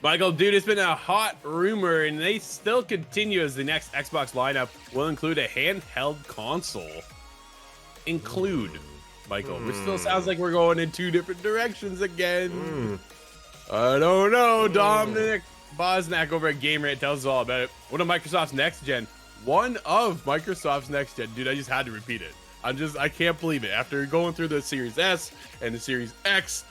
Michael, dude, it's been a hot rumor, and they still continue as the next Xbox lineup will include a handheld console. Michael, which still sounds like we're going in two different directions again. I don't know. Dominic Bosnack over at Game Rant tells us all about it. One of Microsoft's next gen. Dude, I just had to repeat it. I can't believe it. After going through the Series S and the Series X,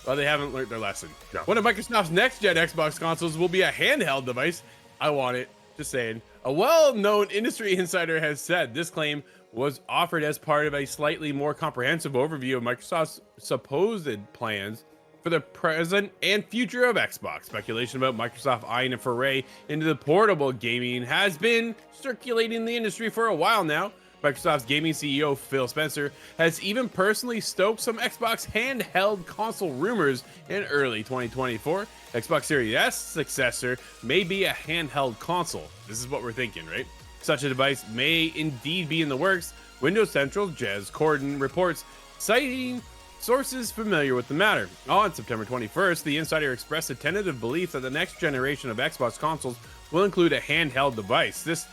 well, they haven't learned their lesson. No. One of Microsoft's next-gen Xbox consoles will be a handheld device. I want it. Just saying. A well-known industry insider has said this claim was offered as part of a slightly more comprehensive overview of Microsoft's supposed plans for the present and future of Xbox. Speculation about Microsoft eyeing a foray into the portable gaming has been circulating in the industry for a while now. Microsoft's gaming CEO Phil Spencer has even personally stoked some Xbox handheld console rumors in early 2024. Xbox Series S successor may be a handheld console. This is what we're thinking, right? Such a device may indeed be in the works. Windows Central Jez Corden reports, citing sources familiar with the matter. On September 21st, the insider expressed a tentative belief that the next generation of Xbox consoles will include a handheld device. This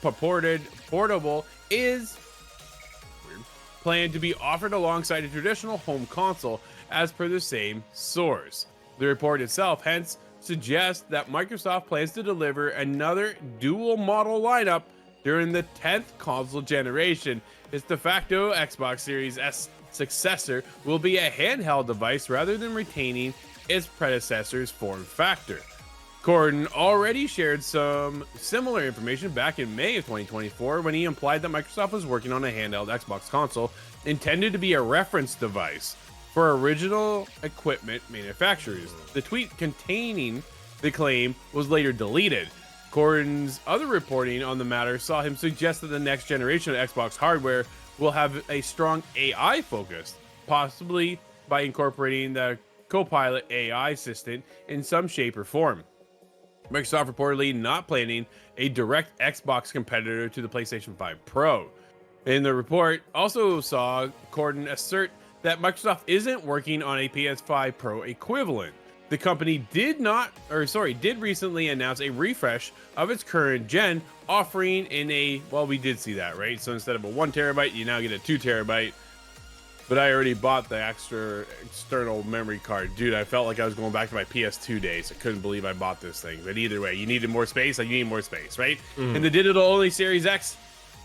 purported portable is planned to be offered alongside a traditional home console, as per the same source. The report itself hence suggests that Microsoft plans to deliver another dual model lineup during the 10th console generation. Its de facto Xbox Series S successor will be a handheld device rather than retaining its predecessor's form factor. Corden already shared some similar information back in May of 2024 when he implied that Microsoft was working on a handheld Xbox console intended to be a reference device for original equipment manufacturers. The tweet containing the claim was later deleted. Corden's other reporting on the matter saw him suggest that the next generation of Xbox hardware will have a strong AI focus, possibly by incorporating the Copilot AI assistant in some shape or form. Microsoft reportedly not planning a direct Xbox competitor to the PlayStation 5 Pro. In the report, also saw Corden assert that Microsoft isn't working on a PS5 Pro equivalent. The company did recently announce a refresh of its current gen, offering in a, well, we did see that, right? So instead of a 1 terabyte, you now get a 2 terabyte. But I already bought the extra external memory card. Dude, I felt like I was going back to my PS2 days. I couldn't believe I bought this thing. But either way, you needed more space. You need more space, right? And the digital-only Series X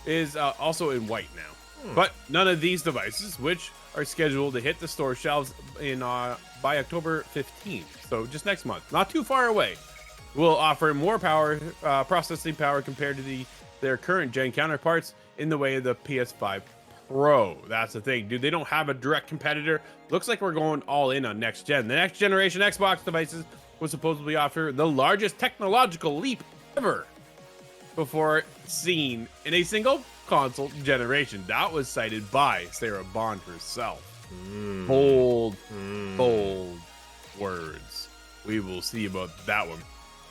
is also in white now. But none of these devices, which are scheduled to hit the store shelves in by October 15th, so just next month, not too far away, will offer more power, processing power compared to their current gen counterparts in the way of the PS5 Pro. That's the thing, dude. They don't have a direct competitor. Looks like we're going all in on next gen. The next generation Xbox devices will supposedly offer the largest technological leap ever before seen in a single console generation. That was cited by Sarah Bond herself. Bold words. We will see about that one.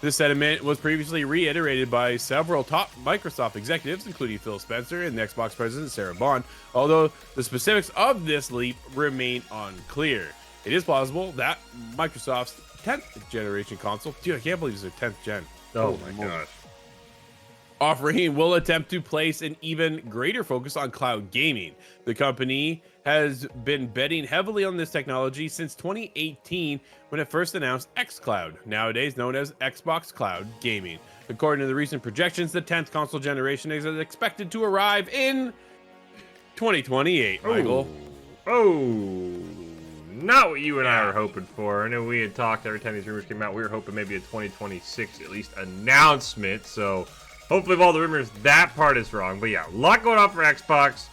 This sentiment was previously reiterated by several top Microsoft executives, including Phil Spencer and the Xbox president Sarah Bond, although the specifics of this leap remain unclear. It is plausible that Microsoft's 10th generation console, dude, I can't believe it's their 10th gen. Oh my gosh. Offering will attempt to place an even greater focus on cloud gaming. The company has been betting heavily on this technology since 2018 when it first announced xCloud, nowadays known as Xbox Cloud Gaming. According to the recent projections, the 10th console generation is expected to arrive in 2028, Michael. Not what you and I were hoping for. I know we had talked every time these rumors came out, we were hoping maybe a 2026 at least announcement, so hopefully of all the rumors, that part is wrong. But yeah, a lot going on for Xbox.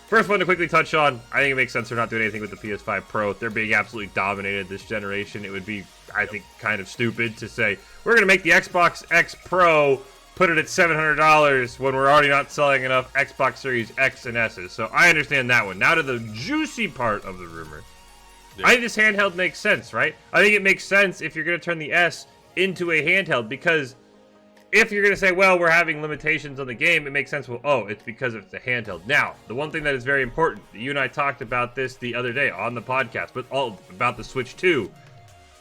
First one to quickly touch on, I think it makes sense they're not doing anything with the PS5 Pro. They're being absolutely dominated this generation. It would be, I think, kind of stupid to say, we're going to make the Xbox X Pro, put it at $700 when we're already not selling enough Xbox Series X and S's. So I understand that one. Now to the juicy part of the rumor. Yeah. I think this handheld makes sense, right? I think it makes sense if you're going to turn the S into a handheld, because if you're going to say, well, we're having limitations on the game, it makes sense. Well, oh, it's because it's a handheld. Now, the one thing that is very important, you and I talked about this the other day on the podcast, but all about the Switch 2.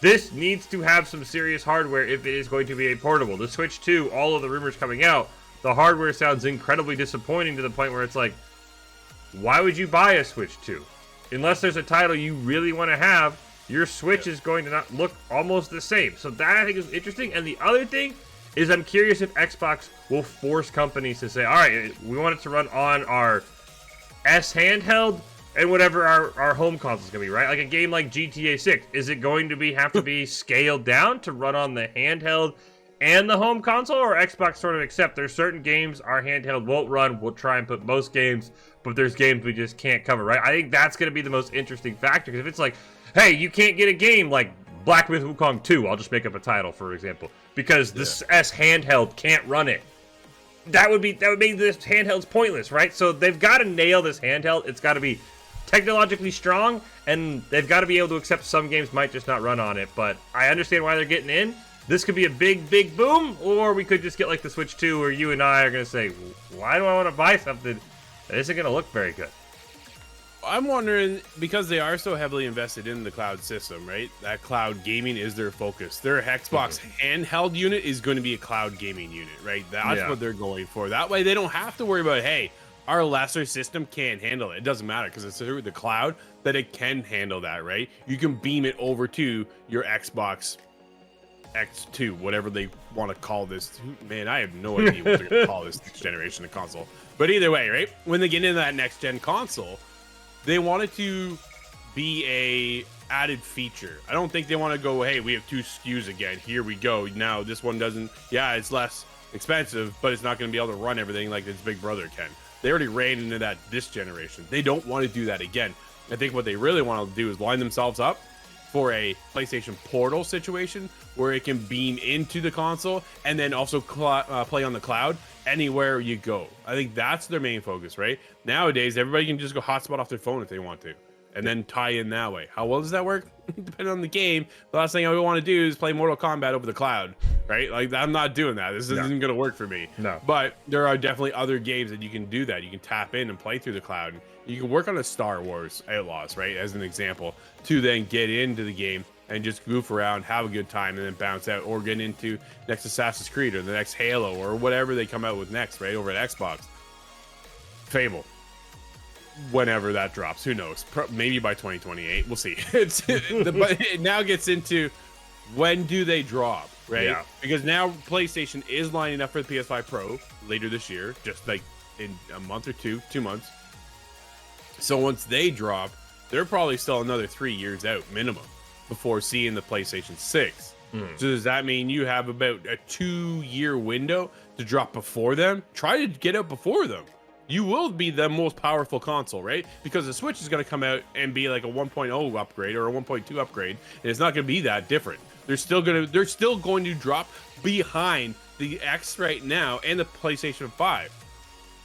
this needs to have some serious hardware if it is going to be a portable. The Switch 2, all of the rumors coming out, the hardware sounds incredibly disappointing to the point where it's like, why would you buy a Switch 2? Unless there's a title you really want to have, your Switch is going to not look almost the same. So that I think is interesting. And the other thing is I'm curious if Xbox will force companies to say, all right, we want it to run on our S handheld and whatever our home console is going to be, right? Like a game like GTA 6, is it going to have to be scaled down to run on the handheld and the home console, or Xbox sort of accept there's certain games our handheld won't run, we'll try and put most games, but there's games we just can't cover, right? I think that's going to be the most interesting factor, because if it's like, hey, you can't get a game like Black Myth Wukong 2, I'll just make up a title, for example, because this S handheld can't run it. That would make this handheld's pointless, right? So they've got to nail this handheld. It's got to be technologically strong, and they've got to be able to accept some games might just not run on it. But I understand why they're getting in. This could be a big boom, or we could just get like the Switch 2 where you and I are going to say, why do I want to buy something that isn't going to look very good? I'm wondering, because they are so heavily invested in the cloud system, right? That cloud gaming is their focus. Their Xbox handheld unit is going to be a cloud gaming unit, right? That's what they're going for. That way they don't have to worry about, hey, our lesser system can't handle it. It doesn't matter, because it's through the cloud that it can handle that, right? You can beam it over to your Xbox X2, whatever they want to call this. Man, I have no idea what they're going to call this next generation of console. But either way, right? When they get into that next gen console, they want it to be a added feature. I don't think they want to go, hey, we have 2 SKUs again. Here we go. Now this one doesn't. Yeah, it's less expensive, but it's not going to be able to run everything like its big brother can. They already ran into that this generation. They don't want to do that again. I think what they really want to do is line themselves up for a PlayStation Portal situation where it can beam into the console and then also play on the cloud anywhere you go. I think that's their main focus, right? Nowadays, everybody can just go hotspot off their phone if they want to, and then tie in that way. How well does that work? Depending on the game. The last thing I want to do is play Mortal Kombat over the cloud, right? Like, I'm not doing that. This isn't going to work for me. No. But there are definitely other games that you can do that. You can tap in and play through the cloud. You can work on a Star Wars Outlaws, right, as an example, to then get into the game and just goof around, have a good time, and then bounce out, or get into next Assassin's Creed or the next Halo or whatever they come out with next, right, over at Xbox. Fable. Whenever that drops, who knows? Maybe by 2028, we'll see. But it now gets into, when do they drop, right? Yeah. Because now PlayStation is lining up for the PS5 Pro later this year, just like in a month or 2 months. So once they drop, they're probably still another 3 years out minimum before seeing the PlayStation 6. So does that mean you have about a 2-year window to drop before them? Try to get out before them. You will be the most powerful console, right? Because the Switch is going to come out and be like a 1.0 upgrade or a 1.2 upgrade, and it's not going to be that different. They're still going to drop behind the X right now and the PlayStation 5.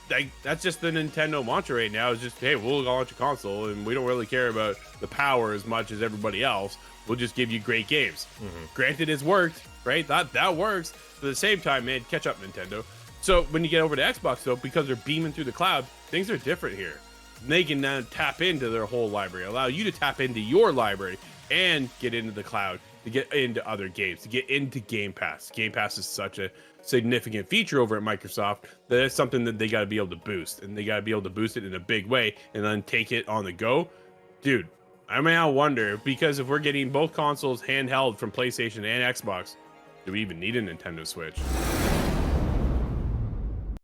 Like, that's just the Nintendo mantra right now, is just, hey, we'll launch a console and we don't really care about the power as much as everybody else. We'll just give you great games. Granted, it's worked, right? That works. But at the same time, man, catch up, Nintendo. So when you get over to Xbox, though, because they're beaming through the cloud, things are different here. They can now tap into their whole library, allow you to tap into your library and get into the cloud, to get into other games, to get into Game Pass. Game Pass is such a significant feature over at Microsoft that it's something that they got to be able to boost, and they got to be able to boost it in a big way and then take it on the go. Dude, I mean, I wonder, because if we're getting both consoles handheld from PlayStation and Xbox, do we even need a Nintendo Switch?